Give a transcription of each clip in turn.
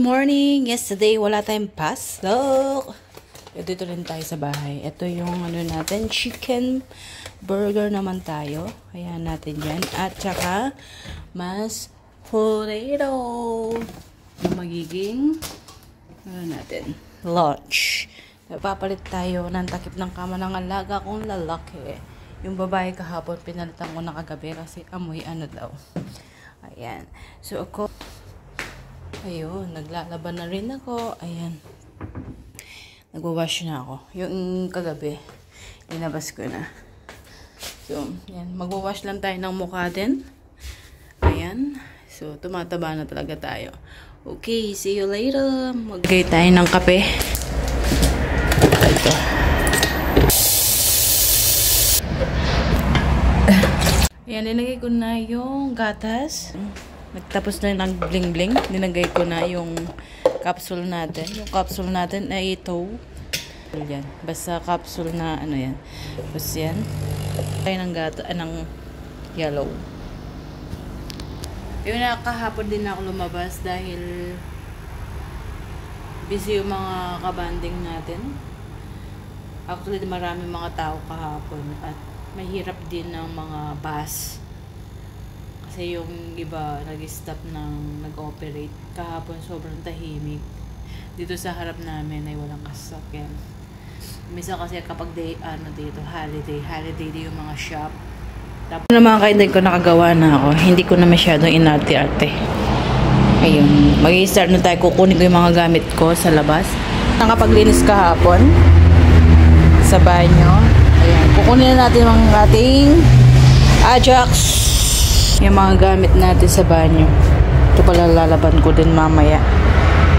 morning! Yesterday, wala tayong pasok. Dito rin tayo sa bahay. Ito yung ano natin, chicken burger naman tayo. Ayan natin yan. At saka, mas potato. Yung magiging, ano natin, lunch. Papalit tayo ng takip ng kama ng alaga kong lalaki. Yung babae kahapon, pinalitan ko na kagabi kasi amoy ano daw. Ayan. So, ako, ayun, naglalaban na rin ako. Ayan. Nagwawash na ako. Yung kagabi, linabas ko na. So, yan. Magwawash lang tayo ng mukha din. Ayan. So, tumataba na talaga tayo. Okay, see you later. Maggay tayo ng kape. Ito. Ayan, linagay ko na yung gatas. Nagtapos na ng bling-bling. Linagay ko na yung capsule natin. Yung capsule natin ay ito. Yan. Basta capsule na ano yan. Tapos yan. Tayo ng gata, ng yellow. Yung nakahapon din ako lumabas dahil busy yung mga kabanding natin. Actually, maraming mga tao kahapon at mahirap din ng mga bus. Kasi yung iba nag-stop ng nag-operate. Kahapon sobrang tahimik. Dito sa harap namin ay walang kasakyan. Misa kasi kapag holiday din yung mga shop. Tapos na mga kaibigan ko nakagawa na ako. Hindi ko na masyadong inarte-arte. Ayun. Mag-i-start na tayo. Kukunin ko yung mga gamit ko sa labas. Nakapaglinis kahapon sa banyo. Ayan. Kukunin na natin ang ating Ajax. Yung mga gamit natin sa banyo. Ito pala lalaban ko din mamaya.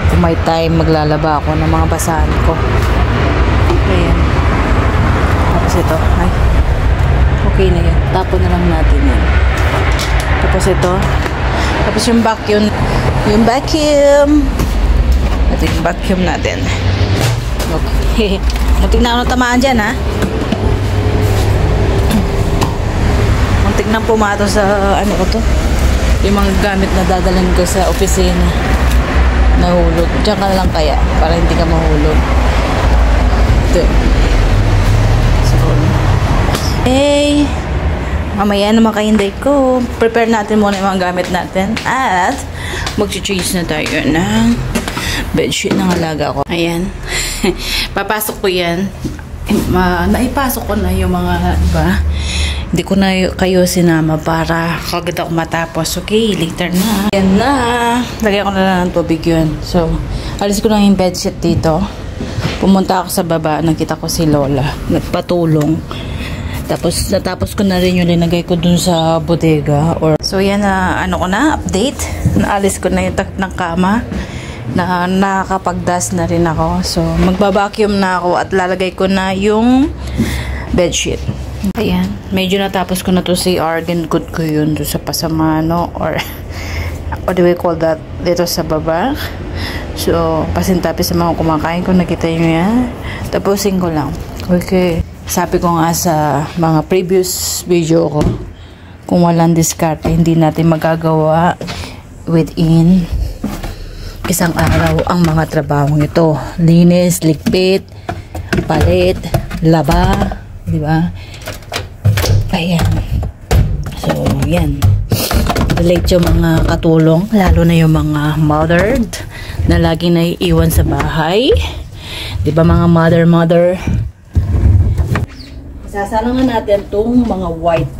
Kung may time, maglalaba ako ng mga basahan ko. Ayan. Tapos ito. Ay. Okay na yan. Tapon na lang natin yan. Tapos ito. Tapos yung vacuum. Yung vacuum. Ito yung vacuum natin. Okay. Muntik na ako tamaan dyan, ha? Muntik nang pumato sa ano ko to. Yung mga gamit na dadalhin ko sa opisina. Nahulog. Diyan ka na lang kaya. Para hindi ka mahulog. Ito. So, hey. Mamaya naman kahinday ko. Prepare natin muna yung mga gamit natin. At mag-change na tayo ng bedsheet ng alaga ko. Ayan. Papasok ko yan. Naipasok ko na yung mga iba. Hindi ko na kayo sinama para kagad ako matapos. Okay, later na. Yan na. Lagyan ko na lang ng tubig yun. So, alis ko lang yung bedsheet dito. Pumunta ako sa baba. Nakita ko si Lola. Nagpatulong. Tapos, natapos ko na rin yung linagay ko dun sa bodega. So, yan na, ano ko na, update. Naalis ko na yung takip ng kama. Nakakapag-dust na rin ako. So, magbabacuum na ako at lalagay ko na yung bedsheet. Ayan. Medyo natapos ko na to si Argan. Good ko yun doon sa pasamano or what do we call that? Dito sa baba. So, pasintabi sa mga kumakain ko. Nakita nyo yan. Tapusin ko lang. Okay. Sabi ko nga sa mga previous video ko, kung walang diskarte, hindi natin magagawa within isang araw ang mga trabahong ito. Linis, ligpit, palit, laba, di ba? Ayan. So, yan. Relate yung mga katulong, lalo na yung mga mothered na lagi naiiwan sa bahay. Di ba mga mother? Sasalangan natin itong mga white.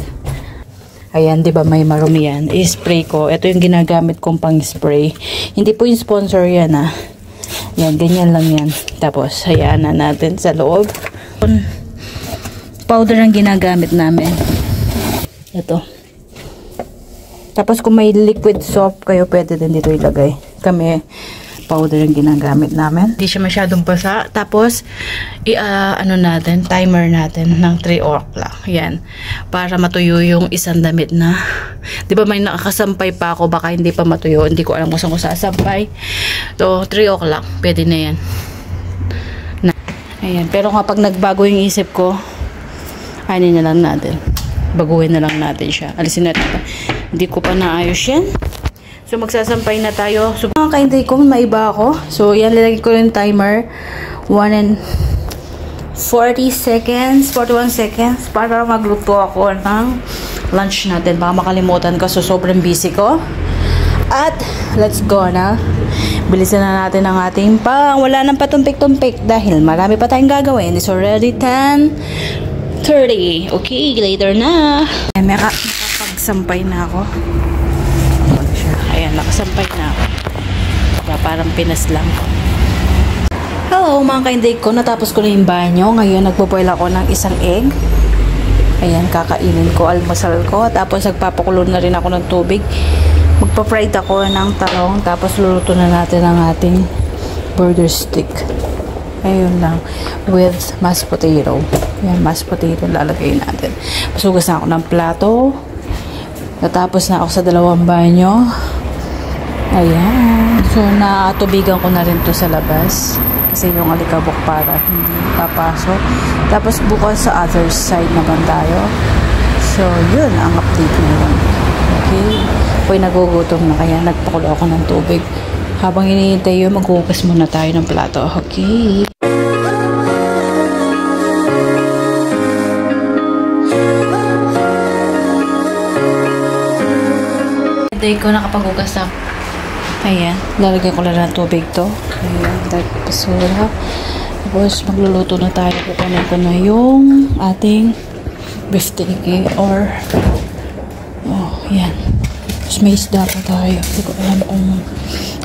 Ayan, di ba may marumi yan. I-spray ko. Ito yung ginagamit kong pang-spray. Hindi po yung sponsor yan, ha. Yan, ganyan lang yan. Tapos, hayaan na natin sa loob. Powder ang ginagamit namin. Ito. Tapos, kung may liquid soap kayo, pwede din dito ilagay. Kami, powder ang ginagamit namin. Hindi siya masyadong basa. Tapos, ano natin, timer natin ng 3 o'clock. Yan. Para matuyo yung isang damit na. Di ba may nakakasampay pa ako, baka hindi pa matuyo. Hindi ko alam kung saan ko sasampay. So, 3 o'clock. Pwede na yan. Ayan. Pero kapag nagbago yung isip ko, ano na lang natin. Baguhin na lang natin siya. Alisin natin. Hindi ko pa naayos yan. So, magsasampay na tayo. So, mga kainday ko, maiba ako. So, yan, lalagay ko yung timer. 1 and 40 seconds, 41 seconds para magluto ako ng lunch natin. Baka makalimutan ko. So, sobrang busy ko. At, let's go na. Bilisan na natin ang ating wala nang patumpik-tumpik dahil marami pa tayong gagawin. It's already 10:30. Okay, later na. Ay, nakapagsampay na ako. Ayan, nakasampay na ako. Parang pinas lang. Hello mga kainday ko, natapos ko na yung banyo. Ngayon nagpo-boil ako ng isang egg. Ayan, kakainin ko, almusal ko. Tapos nagpapakulo na rin ako ng tubig. Magpa-fried ako ng talong. Tapos luluto na natin ang ating burger stick. Ayun lang. With mashed potato. Ayan, mashed potato lalagay natin. Pasugas na ako ng plato. Natapos na ako sa 2 banyo. Ayan. So, natubigan ko na rin to sa labas. Kasi yung alikabok para hindi papasok. Tapos, bukas sa other side naman tayo. So, yun ang update ngayon. Okay? Ako'y nagugutom na kaya nagpakulo ako ng tubig. Habang hinihintay yun, maghugas muna tayo ng plato. Okay? Day ko nakapaghugas na. Ayan, lalagyan ko lang ng tubig to. Ayan, basura. Tapos magluluto na tayo. Kukunin ko na yung ating beef teneke or yan. Tapos may isda pa tayo. Hindi ko alam kung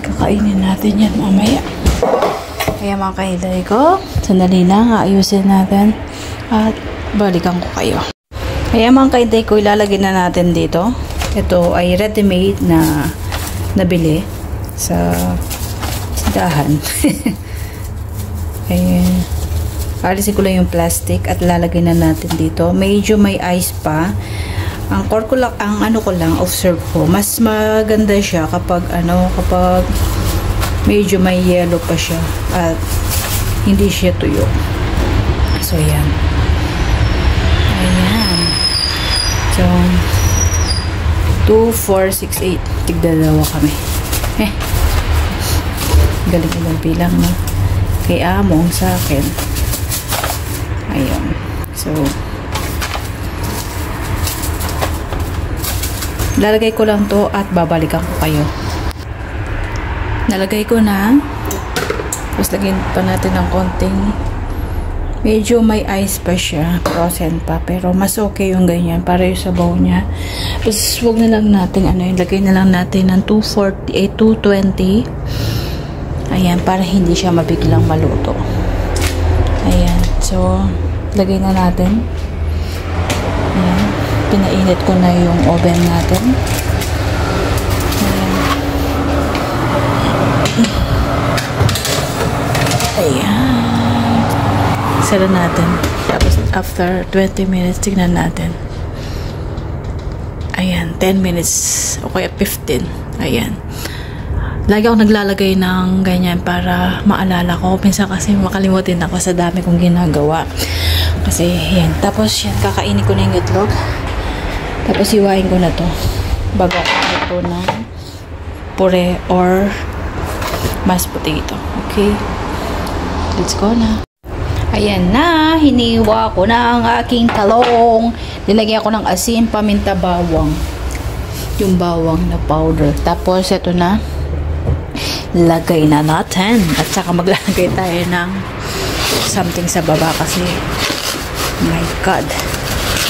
kakainin natin yan mamaya. Ayan mga kainday ko. Sandali lang, ayusin natin at balikan ko kayo. Ayan mga kainday ko, ilalagay na natin dito. Ito ay ready-made na nabili sa dahan. Ayan. Alisin ko lang yung plastic at lalagay na natin dito. Medyo may ice pa. Ang core ko lang, ang ano ko lang, observe ko. Mas maganda siya kapag kapag medyo may yellow pa siya at hindi siya tuyo. So, ayan. Ayan. So, 2, 4, 6, 8. Tigdalawa kami. Galing-galing bilang, no? Kay among sa akin. Ayun. So, lalagay ko lang to at babalikan ko kayo. Nalagay ko na. Tapos lagyan pa natin ng konting medyo may ice pa siya, frozen pa, pero mas okay yung ganyan para yung sabaw niya. Tapos wag na lang natin ilagay na lang natin ng 220. Ayan, para hindi siya mabiglang maluto. Ayan, so lagay na natin. Ayan, pinainit ko na yung oven natin. Ayan. Sala natin. Tapos, after 20 minutes, tignan natin. Ayan, 10 minutes. O kaya 15. Ayan. Lagi ako naglalagay ng ganyan para maalala ko. Minsan kasi makalimutin ako sa dami kong ginagawa. Kasi, yan. Tapos, yan, kakainin ko na yung itlog. Tapos, iwain ko na to. Bago ako ito ng puree or mashed potato. Okay? Let's go na. Ayan na, hiniwa ko na ang aking talong. Nilagyan ko ng asin, paminta, bawang. Yung bawang na powder. Tapos, ito na. Lagay na natin. At saka maglalagay tayo ng something sa baba kasi, my God.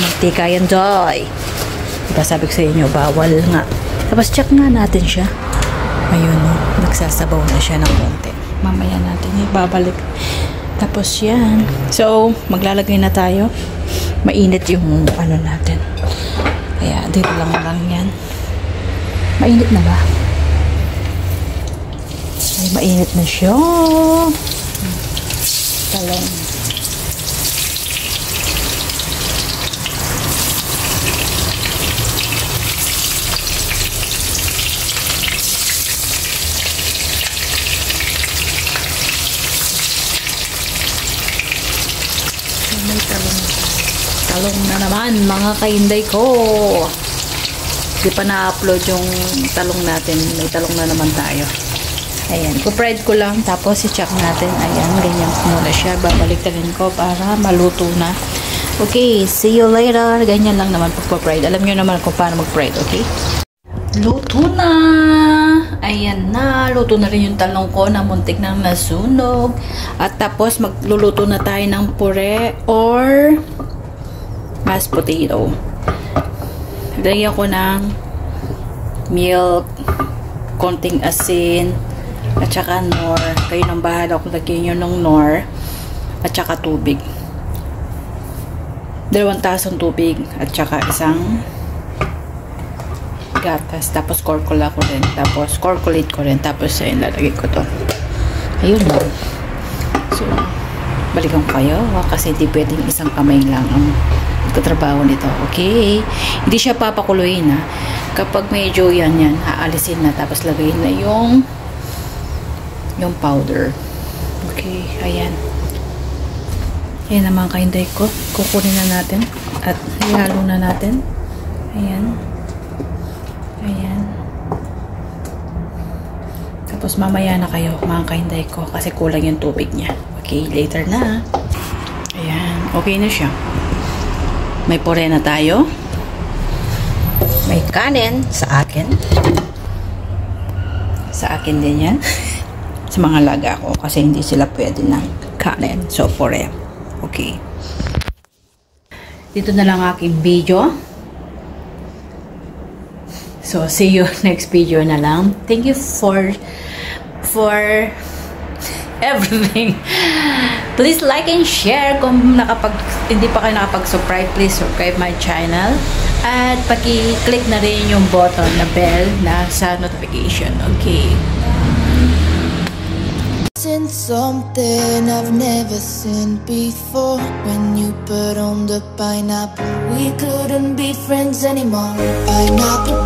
Mantika yan, Joy. Diba sabi ko sa inyo, bawal nga. Tapos, check nga natin siya. Ayun, no. Nagsasabaw na siya ng konti. Mamaya natin ibabalik. Tapos yan. So, maglalagay na tayo. Mainit yung natin. Kaya, dito lang yan. Mainit na ba? Ay, mainit na siya. Talong. May talong na naman, mga kainday ko. Di pa na-upload yung talong natin. May talong na naman tayo. Ayan, ipo-fried ko lang, tapos i-check natin. Ayan, ganyan muna siya. Babalik rin ko para maluto na. Okay, see you later. Ganyan lang naman pag-fried. Alam nyo naman kung paano mag-fried, okay? Luto na! Ayan na, luto na rin yung talong ko na muntik nang nasunog. At tapos magluluto na tayo ng puree or mashed potato. Lagyan ko ng milk, konting asin, at saka nor. Kayo nang bahala kung lagyan nyo ng nor at saka tubig. 2 tasong tubig at saka isang gatas. Tapos corkulate ko rin. Tapos ayun, lalagay ko to. Ayun lang. So, balikan ko kayo kasi hindi pwedeng isang kamay lang ang katrabaho nito. Okay? Hindi siya papakuluin ha. Kapag medyo yan, aalisin na. Tapos lagayin na yung powder. Okay, ayan. Ayan naman kainday ko. Kukunin na natin at ihalo na natin. Ayan. Ayan. Tapos mamaya na kayo, mga kainday ko, kasi kulang yung tubig niya. Okay, later na. Ayan, okay na siya. May puree na tayo. May kanin sa akin. Sa akin din yan. Sa mga laga ko kasi hindi sila pwede ng kanin. So, puree. Okay. Dito na lang aking video. So, see you next video na lang. Thank you for everything. Please like and share. Kung hindi pa kayo nakapag-subscribe, please subscribe my channel. At paki-click na rin yung button na bell na sa notification. Okay. Seen something I've never seen before. When you put on the pineapple, we couldn't be friends anymore. Pineapple